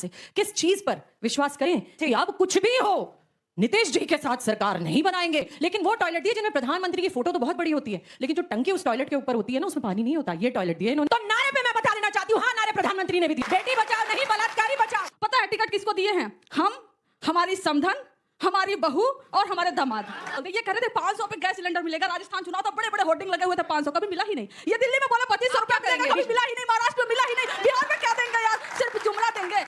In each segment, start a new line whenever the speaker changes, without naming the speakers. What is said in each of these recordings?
से, किस चीज पर विश्वास करें कि अब कुछ भी हो नीतीश जी के साथ सरकार नहीं बनाएंगे। लेकिन वो टॉयलेट दिए जिनमें प्रधानमंत्री की फोटो तो बहुत बड़ी होती है, लेकिन जो टंकी उस टॉयलेट के ऊपर होती है ना, उसमें पानी नहीं होता। ये टॉयलेट दिए इन्होंने। तो नारे पे मैं बता देना चाहती हूँ, हाँ नारे प्रधानमंत्री ने भी दिए, बेटी बचाओ नहीं बलात्कारी बचाओ।
पता है टिकट किसको दिए हैं? हम, हमारी समधन, हमारी बहू और हमारे दामाद। ये कह रहे थे 500 पे गैस सिलेंडर मिलेगा। राजस्थान चुनाव तो बड़े बड़े होर्डिंग लगे हुए थे, 500 कभी मिला ही नहीं। ये दिल्ली में बोले 2500 रुपया देंगे, कभी मिला ही नहीं। महाराष्ट्र में मिला ही नहीं, बिहार में क्या देंगे यार, सिर्फ जुमला देंगे।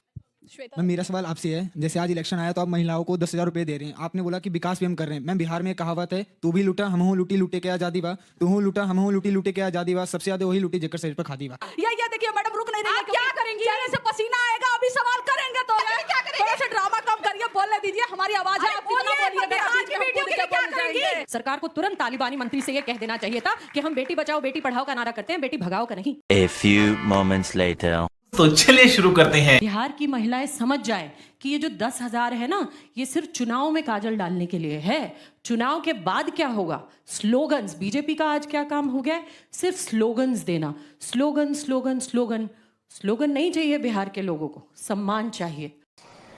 मैम मेरा सवाल आपसे है, जैसे आज इलेक्शन आया तो आप महिलाओं को 10,000 रुपए दे रहे हैं, आपने बोला कि विकास भी हम कर रहे हैं। मैम बिहार में एक कहावत है, तू भी लूटा हम हूँ लूटी लूटे के आजादी बा, तू हूँ लूटा हम हूँ लूटी लूटे के आजादी बा, सबसे ज्यादा वही लूटी जेकर शरीर पर खादी बा।
ये देखिए मैडम, रुक नहीं रही है। क्या करेंगी? चेहरे से पसीना आएगा, अभी सवाल करेंगे तो क्या करेंगे? थोड़ा सा ड्रामा कम करिए, बोलने दीजिए, हमारी आवाज है, आप कितना बोलिएगा। आज की वीडियो के लिए क्या करेंगे?
सरकार को तुरंत तालिबानी मंत्री से ये कह देना चाहिए था कि हम बेटी बचाओ बेटी पढ़ाओ का नारा करते हैं, बेटी भगाओ का नहीं।
A few moments later.
तो चलिए शुरू करते हैं।
बिहार की महिलाएं समझ जाए कि ये जो 10,000 है ना, ये सिर्फ चुनाव में काजल डालने के लिए है। चुनाव के बाद क्या होगा? स्लोगन्स। बीजेपी का आज क्या काम हो गया है? सिर्फ स्लोगन्स देना। Slogan slogan slogan. स्लोगन नहीं चाहिए बिहार के लोगों को, सम्मान चाहिए।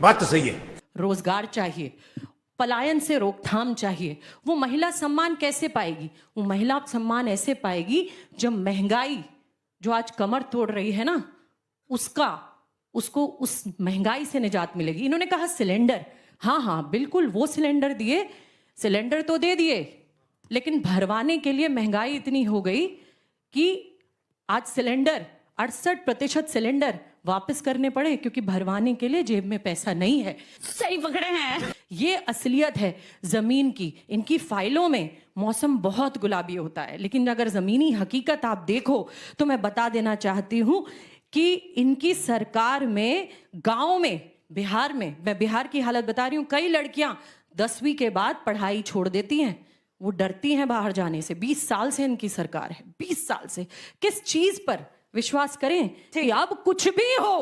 बात तो सही है।
रोजगार चाहिए, पलायन से रोकथाम चाहिए। वो महिला सम्मान कैसे पाएगी? वो महिला सम्मान ऐसे पाएगी जब महंगाई जो आज कमर तोड़ रही है ना, उसको उस महंगाई से निजात मिलेगी। इन्होंने कहा सिलेंडर, हाँ बिल्कुल वो सिलेंडर दिए, सिलेंडर तो दे दिए, लेकिन भरवाने के लिए महंगाई इतनी हो गई कि आज सिलेंडर 68% सिलेंडर वापस करने पड़े, क्योंकि भरवाने के लिए जेब में पैसा नहीं है।
सही पकड़े हैं।
ये असलियत है जमीन की। इनकी फाइलों में मौसम बहुत गुलाबी होता है, लेकिन अगर जमीनी हकीकत आप देखो तो मैं बता देना चाहती हूं कि इनकी सरकार में गांव में, बिहार में, मैं बिहार की हालत बता रही हूं, कई लड़कियां 10वीं के बाद पढ़ाई छोड़ देती हैं। वो डरती हैं बाहर जाने से। 20 साल से इनकी सरकार है, 20 साल से। किस चीज पर विश्वास करें कि अब कुछ भी हो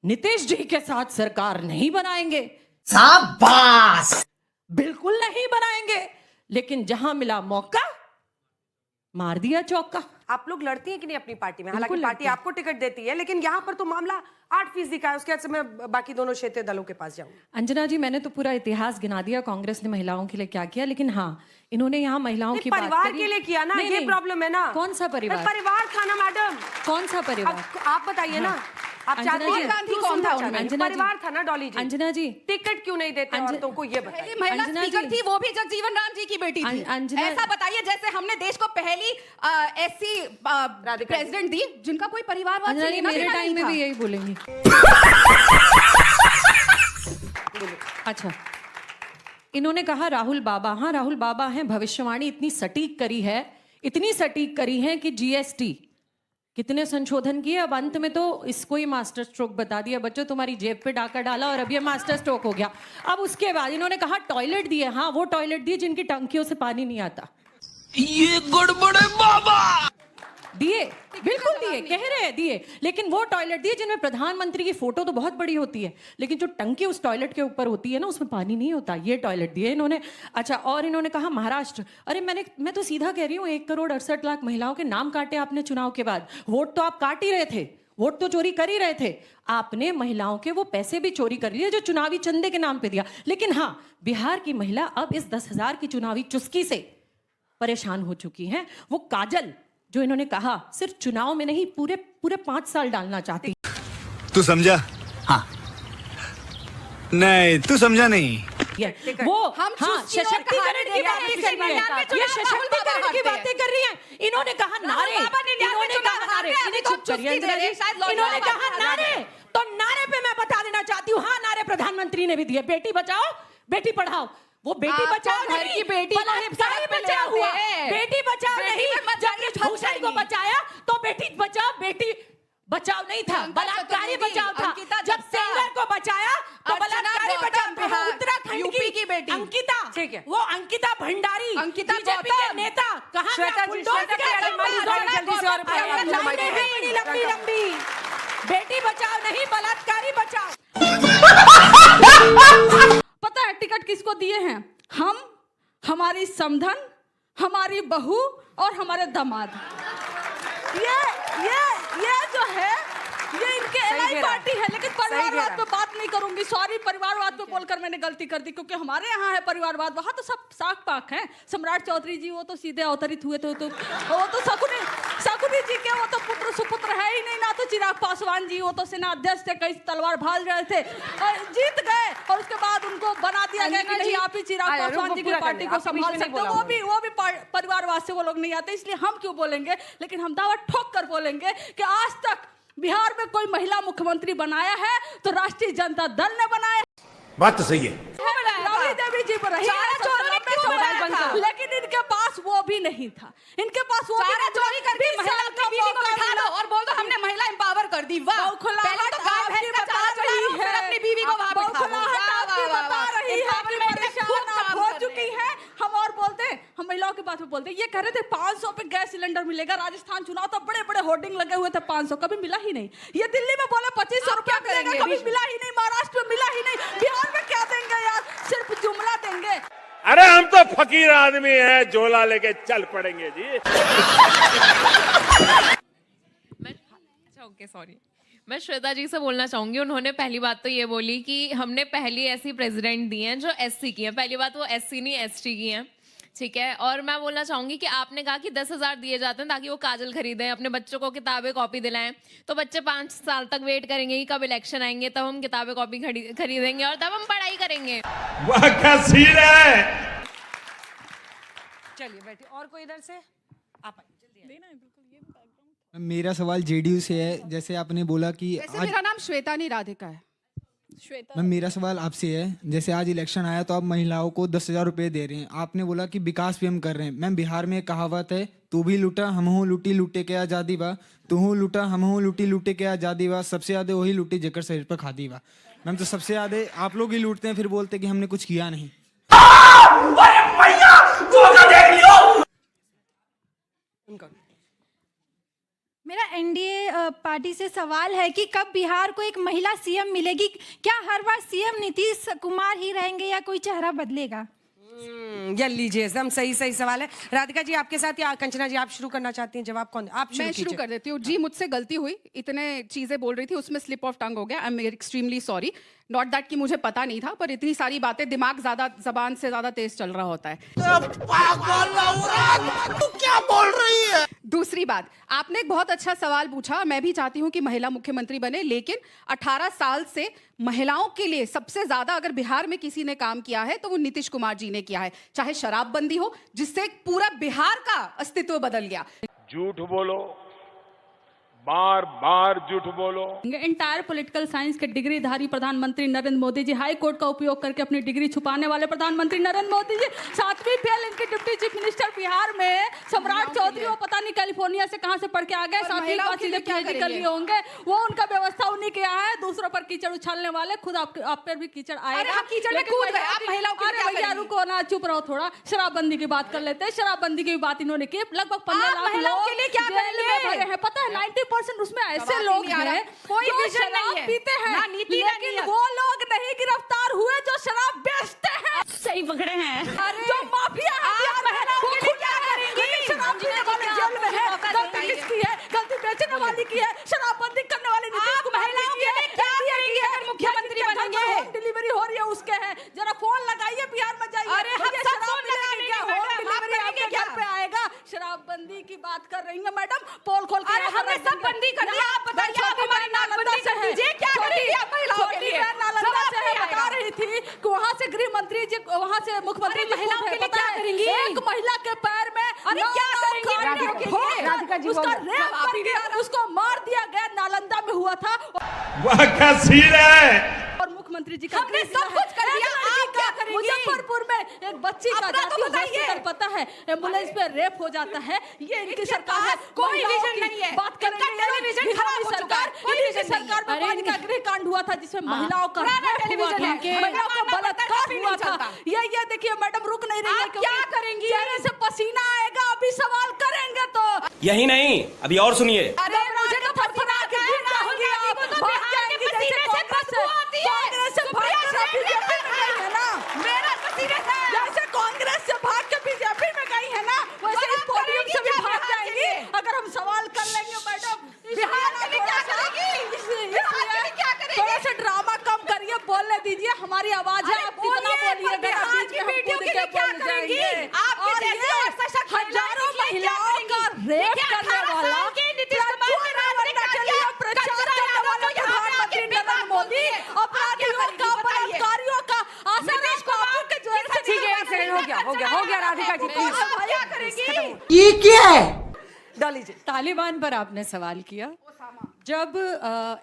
नीतीश जी के साथ सरकार नहीं बनाएंगे?
शाबाश।
बिल्कुल नहीं बनाएंगे। लेकिन जहां मिला मौका मार दिया चौका।
आप लोग लड़ती हैं कि नहीं अपनी पार्टी में? हालांकि पार्टी आपको टिकट देती है, लेकिन यहाँ पर तो मामला 8% का है। उसके बाद से मैं बाकी दोनों क्षेत्रीय दलों के पास जाऊंगी।
अंजना जी, मैंने तो पूरा इतिहास गिना दिया कांग्रेस ने महिलाओं के लिए क्या किया, लेकिन हाँ इन्होंने यहाँ महिलाओं की बात
परिवार
करी।
के लिए किया ना,
नहीं,
ये
नहीं।
प्रॉब्लम है ना।
कौन सा परिवार?
परिवार था ना मैडम।
कौन सा परिवार?
आप बताइए ना। आप चाहते हैं
गांधी कौन था उनमें?
परिवार था ना डॉली जी।
अंजना जी,
टिकट क्यों नहीं देते औरतों को, ये बताइए।
महिला
अंजना
स्पीकर
जी।
थी, वो भी जगजीवन राम जी की बेटी थी।
अंजना,
ऐसा बताइए जैसे हमने देश को पहली ऐसी प्रेसिडेंट दी जिनका कोई परिवारवाद से लेना
मेरे
देना
टाइम
नहीं
में
था।
भी यही बोलेंगी। अच्छा, इन्होंने कहा राहुल बाबा, हाँ राहुल बाबा हैं। भविष्यवाणी इतनी सटीक करी है, इतनी सटीक करी है कि जीएसटी कितने संशोधन किए। अब अंत में तो इसको ही मास्टर स्ट्रोक बता दिया, बच्चों तुम्हारी जेब पे डाका डाला और अब ये मास्टर स्ट्रोक हो गया। अब उसके बाद इन्होंने कहा टॉयलेट दिए, हाँ वो टॉयलेट दिए जिनकी टंकियों से पानी नहीं आता।
ये गड़बड़े बाबा
दिए, बिल्कुल दिए, कह रहे हैं दिए, लेकिन वो टॉयलेट दिए जिनमें प्रधानमंत्री की फोटो तो बहुत बड़ी होती है, लेकिन जो टंकी उस टॉयलेट के ऊपर होती है ना, उसमें पानी नहीं होता। ये टॉयलेट दिए इन्होंने। अच्छा, और इन्होंने कहा महाराष्ट्र, अरे मैं तो सीधा कह रही हूँ, 1,68,00,000 महिलाओं के नाम काटे आपने चुनाव के बाद। वोट तो आप काट ही रहे थे, वोट तो चोरी कर ही रहे थे। आपने महिलाओं के वो पैसे भी चोरी कर लिए जो चुनावी चंदे के नाम पे दिया। लेकिन हाँ, बिहार की महिला अब इस 10,000 की चुनावी चुस्की से परेशान हो चुकी हैं। वो काजल जो इन्होंने कहा सिर्फ चुनाव में नहीं, पूरे 5 साल डालना चाहती।
तू समझा? हाँ। नहीं तू समझा नहीं।
वो
हम
हाँ सशक्तिकरण की बातें कर रही है, ये सशक्तिकरण की बातें कर रही है। इन्होंने कहा नारे, इन्होंने कहा नारे, इन्हें चुप करिए अंजना जी। इन्होंने कहा नारे, तो नारे पे मैं बता देना चाहती हूँ, हाँ नारे प्रधानमंत्री ने भी दिए, बेटी बचाओ बेटी पढ़ाओ। वो बेटी बचाओ
घर की बेटी
बलात्कारी बचाओ हुआ, बेटी बचाओ नहीं। जब भूषण को बचाया तो बेटी बचाओ बेटी बचाओ नहीं था, बलात्कारी बचाओ था। जब सिंगर को बचाया तो बलात्कारी बचाओ। उत्तराखंड की बेटी अंकिता,
ठीक है,
वो अंकिता भंडारी,
अंकिता
बीजेपी के नेता, कहाँ लंबी बेटी बचाओ नहीं बलात्कारी बचाओ।
पता है टिकट किसको दिए हैं? हम, हमारी समधन, हमारी बहू और हमारे दामाद। ये जो है ये इनके एलआई पार्टी है, लेकिन परिवारवाद पे मी सॉरी, परिवारवाद पे बोलकर मैंने गलती कर दी, क्योंकि हमारे यहाँ है परिवारवाद, वहाँ तो सब साख पाक है। सम्राट चौधरी जी वो तो सीधे अवतरित हुए थे, तो वो तो शकुनी जी के वो तो पुत्र सुपुत्र है ही नहीं, ना तो चिराग पासवान जी वो तो सेना अध्यक्ष थे, कई तलवार भाल रहे थे और जीत गए, और उसके बाद उनको बना दिया गया कि नहीं आप ही चिराग पासवान जी की पार्टी को संभाल सकते हो। वो भी परिवारवाद से वो लोग नहीं आते, इसलिए हम क्यों बोलेंगे, लेकिन हम दावा ठोक कर बोलेंगे कि आज तक बिहार में कोई महिला मुख्यमंत्री बनाया है तो राष्ट्रीय जनता दल ने बनाया।
बात तो सही है।
राबड़ी देवी जी पर रही है, लेकिन इनके पास वो भी नहीं था, इनके पास वो चोरी करके महिला की बीवी को बिठा लो और बोल दो हमने महिला एम्पावर कर दी। वाह, पहले तो काम है बता रही है, फिर अपनी बीवी को वहां बता रही है कि परेशान आप हो चुकी है। हम और बोलते हैं, हम महिलाओं की बात में बोलते हैं, ये कह रहे थे 500 पे गैस सिलेंडर मिलेगा, राजस्थान चुनाव तो बड़े बड़े होर्डिंग लगे हुए थे, 500 कभी मिला ही नहीं। ये दिल्ली में बोले 2500 रुपया मिलेगा, कभी मिला ही नहीं, महाराष्ट्र में मिला ही नहीं, बिहार में क्या देंगे यार, सिर्फ जुमला देंगे।
अरे हम तो फकीर आदमी हैं, झोला लेके चल पड़ेंगे जी।
ओके सॉरी, मैं श्वेता जी से बोलना चाहूंगी। उन्होंने पहली बात तो ये बोली कि हमने पहली ऐसी प्रेसिडेंट दी हैं जो एससी की हैं। पहली बात वो एससी नहीं एसटी की हैं, ठीक है। और मैं बोलना चाहूंगी कि आपने कहा कि 10,000 दिए जाते हैं ताकि वो काजल खरीदें, अपने बच्चों को किताबें कॉपी दिलाएं, तो बच्चे 5 साल तक वेट करेंगे कि कब इलेक्शन आएंगे, तब हम किताबें कॉपी खरीदेंगे और तब हम पढ़ाई करेंगे।
वाह क्या सीन है।
चलिए बैठिए, और कोई इधर से आप आइए।
मेरा सवाल जेडीयू से है। जैसे आपने बोला कि आज
मेरा नाम श्वेता नहीं राधिका है।
मैम मेरा सवाल आपसे है, जैसे आज इलेक्शन आया तो आप महिलाओं को 10,000 रुपए दे रहे हैं, आपने बोला कि विकास भी हम कर रहे हैं। मैम बिहार में एक कहावत है, तू भी लूटा हमहू लूटी लूटे के आजादी बा, तू लूटा हमहू लूटी लूटे के आजादी बा, सबसे ज्यादा वही लूटी जेकर शरीर पर खादी बा। मैम तो सबसे ज्यादा आप लोग ही लूटते हैं, फिर बोलते हैं कि हमने कुछ किया नहीं।
मेरा एनडीए पार्टी से सवाल है कि कब बिहार को एक महिला सीएम मिलेगी? क्या हर बार सीएम नीतीश कुमार ही रहेंगे या कोई चेहरा बदलेगा?
ये लीजिए, एकदम सही सवाल है। राधिका जी आपके साथ या कंचना जी आप शुरू करना चाहती हैं? जवाब कौन? आप
मैं शुरू कर देती हूँ जी। मुझसे गलती हुई, इतने चीजें बोल रही थी, उसमें स्लिप ऑफ टंग हो गया। I am extremely sorry. Not that कि मुझे पता नहीं था, पर इतनी सारी बातें, दिमाग ज्यादा जबान से ज्यादा तेज चल रहा होता है।
तू क्या बोल रही है?
दूसरी बात, आपने एक बहुत अच्छा सवाल पूछा। मैं भी चाहती हूँ कि महिला मुख्यमंत्री बने, लेकिन 18 साल से महिलाओं के लिए सबसे ज्यादा अगर बिहार में किसी ने काम किया है तो वो नीतीश कुमार जी ने किया है। चाहे शराबबंदी हो, जिससे पूरा बिहार का अस्तित्व बदल गया।
झूठ बोलो, बार बार झूठ बोलो।
एंटायर पॉलिटिकल साइंस के डिग्रीधारी प्रधानमंत्री नरेंद्र मोदी जी, हाई कोर्ट का उपयोग करके अपनी डिग्री छुपाने वाले प्रधानमंत्री नरेंद्र मोदी जी, 7वीं फेल इनके डिप्टी चीफ मिनिस्टर बिहार में सम्राट चौधरी, वो पता नहीं कैलिफोर्निया से कहां से पढ़ के आ गए, 7वीं क्लास से पीएचडी कर लिए होंगे, वो उनका व्यवस्था उन्हीं के यहाँ है। दूसरों पर कीचड़ उछालने वाले, खुद आप पर भी कीचड़ आएगा। कीचड़ में कूद गए आप महिलाओं के लिए। भैया रुको ना, चुप रहो थोड़ा। शराबबंदी की बात कर लेते हैं। शराबबंदी की बात इन्होंने की, लगभग 15 लाख लोग के लिए क्या जेल में, पता है 90% उसमें ऐसे लोग हैं कोई विजन नहीं है, पीते हैं ना, नीति लेकिन वो लोग नहीं गिरफ्तार हुए जो शराब बेचते हैं। सही पकड़े हैं, जो माफिया है महिलाओं के लिए क्या करेंगी? शराब पीने वाले जेल में है, गलती किसकी है? गलती बेचने वाली की है, शराबबंदी करने वाली नीतीश कुमार महिलाओं के लिए क्या करेंगे अगर मुख्यमंत्री बनेंगे? होम डिलीवरी हो रही है उसके है, जरा फोन लगाइए, बिहार में जाइए। अरे हम सब फोन लगाएंगे, होम डिलीवरी आपके घर पे आएगा। शराबबंदी की बात कर रही है मैडम, पोल खोल के हमने सब बंदी कर दिया। आप बताइए, आप हमारी नालंदा से है, क्या करेंगी आप महिलाओं के लिए? नालंदा से है, बता रही थी कि वहां से गृह मंत्री जी, वहां से मुख्यमंत्री महिलाओं के लिए क्या करेंगी? एक महिला के पैर में अरे क्या करेंगी महिलाओं के लिए? राधिका जी उसका रेप करके उसको मार दिया गया, नालंदा में हुआ था।
वाह क्या सीन है।
और मुख्यमंत्री जी का हमने सब कुछ कर दिया, आप क्या करेंगी? मुजफ्फरपुर में एक बच्ची का जाती हॉस्पिटल, पता है एम्बुलेंस पे रेप हो जाता है। ये इनकी सरकार है, कोई विजन नहीं है। बात करेंगे बिहार सरकार, इनकी सरकार में बालिका गृह कांड हुआ था जिसमें महिलाओं का टेलीविजन है, महिलाओं का बलात्कार हुआ था। ये देखिए मैडम, रुक नहीं रही है। क्या करेंगे? चेहरे से पसीना आएगा, अभी सवाल करेंगे तो
यही नहीं, अभी और सुनिए।
अरे मुझे तो फरफरा के गिर जाओगी आप, भाग जाएंगी जैसे कांग्रेस से भाग के बीजेपी में गई है ना। मेरा पसीने से जैसे कांग्रेस से भाग के बीजेपी में गई है ना, वैसे इस पोडियम से भी भाग जाएंगी अगर हम सवाल कर लेंगे मैडम। बिहार के लिए क्या करेंगी? थोड़ा सा ड्रामा कम करिए, बोलने दीजिए, हमारी आवाज है, आप कितना बोलिएगा,
बिहार की बेटियों के लिए क्या करेंगी? आपके
और
जैसे
ये
और सशक्त
हजारों
महिलाओं
महिलाओं का रेप करने वाला, प्रधानमंत्री नरेंद्र मोदी, अपराधियों का, बलात्कारियों का आसाराम को आपके जैसे
ठीक है, एक सेकंड, हो गया राधिका जी, प्लीज
ये क्या है?
डालीजिए।
तालिबान पर आपने सवाल किया। जब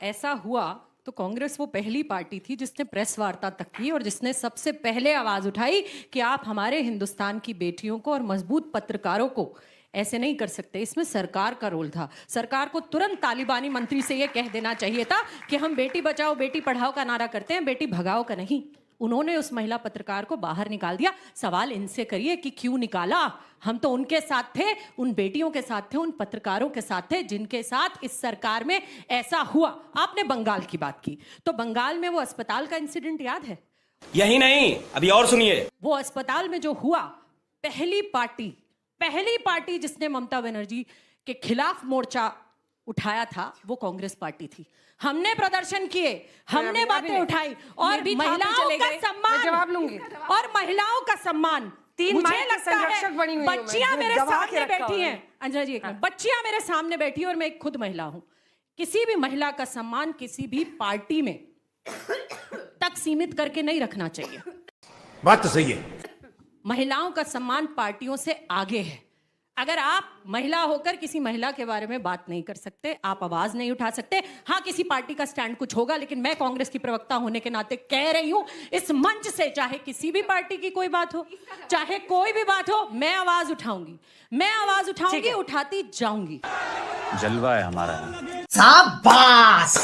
ऐसा हुआ तो कांग्रेस वो पहली पार्टी थी जिसने प्रेस वार्ता तक की और जिसने सबसे पहले आवाज उठाई कि आप हमारे हिंदुस्तान की बेटियों को और मजबूत पत्रकारों को ऐसे नहीं कर सकते। इसमें सरकार का रोल था। सरकार को तुरंत तालिबानी मंत्री से यह कह देना चाहिए था कि हम बेटी बचाओ बेटी पढ़ाओ का नारा करते हैं, बेटी भगाओ का नहीं। उन्होंने उस महिला पत्रकार को बाहर निकाल दिया। सवाल इनसे करिए कि क्यों निकाला। हम तो उनके साथ थे, उन बेटियों के साथ थे, उन पत्रकारों के साथ थे जिनके साथ इस सरकार में ऐसा हुआ। आपने बंगाल की बात की, तो बंगाल में वो अस्पताल का इंसिडेंट याद है?
यही नहीं, अभी और सुनिए।
वो अस्पताल में जो हुआ, पहली पार्टी जिसने ममता बनर्जी के खिलाफ मोर्चा उठाया था वो कांग्रेस पार्टी थी। हमने प्रदर्शन किए, हमने बातें उठाई और महिलाओं का सम्मान,
जवाब लूंगी,
और महिलाओं का सम्मान।
3
मुझे
माह की
लगता है
संरक्षक बनी हुई हूं मैं,
बच्चियां
जो
मेरे
दबा के
सामने
रखा
बैठी
हुआ है।
हैं। अंजना जी, एक मिनट। बच्चियां मेरे सामने बैठी हैं और मैं एक खुद महिला हूं। किसी भी महिला का सम्मान किसी भी पार्टी में तक सीमित करके नहीं रखना चाहिए।
बात तो सही है।
महिलाओं का सम्मान पार्टियों से आगे है। अगर आप महिला होकर किसी महिला के बारे में बात नहीं कर सकते, आप आवाज नहीं उठा सकते, हाँ किसी पार्टी का स्टैंड कुछ होगा, लेकिन मैं कांग्रेस की प्रवक्ता होने के नाते कह रही हूं इस मंच से, चाहे किसी भी पार्टी की कोई बात हो, चाहे कोई भी बात हो, मैं आवाज उठाऊंगी, उठाती जाऊंगी।
जलवा है हमारा।
शाबाश।